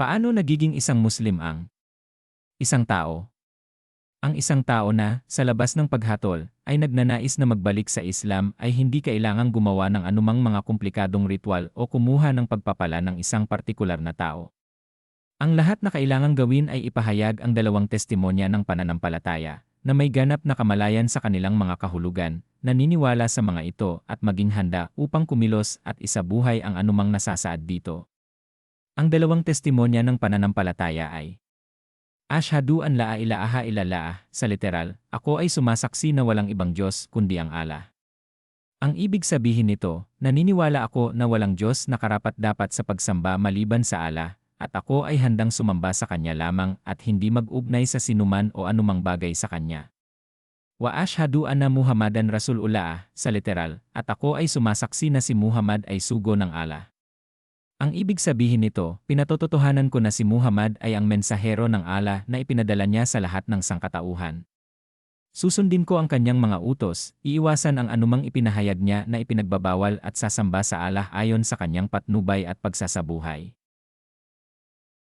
Paano nagiging isang Muslim ang isang tao? Ang isang tao na, sa labas ng paghatol, ay nagnanais na magbalik sa Islam ay hindi kailangang gumawa ng anumang mga komplikadong ritual o kumuha ng pagpapala ng isang partikular na tao. Ang lahat na kailangang gawin ay ipahayag ang dalawang testimonya ng pananampalataya, na may ganap na kamalayan sa kanilang mga kahulugan, naniniwala sa mga ito at maging handa upang kumilos at isabuhay ang anumang nasasaad dito. Ang dalawang testimonya ng pananampalataya ay Ashhadu an la ilaha illallah, sa literal, ako ay sumasaksi na walang ibang Diyos kundi ang Allah. Ang ibig sabihin nito, naniniwala ako na walang Diyos na karapat-dapat sa pagsamba maliban sa Allah, at ako ay handang sumamba sa Kanya lamang at hindi mag-ugnay sa sinuman o anumang bagay sa Kanya. Wa ashhadu anna Muhammadan Rasulullah, sa literal, at ako ay sumasaksi na si Muhammad ay sugo ng Allah. Ang ibig sabihin nito, pinatototohanan ko na si Muhammad ay ang mensahero ng Allah na ipinadala niya sa lahat ng sangkatauhan. Susundin ko ang kanyang mga utos, iiwasan ang anumang ipinahayag niya na ipinagbabawal at sasamba sa Allah ayon sa kanyang patnubay at pagsasabuhay.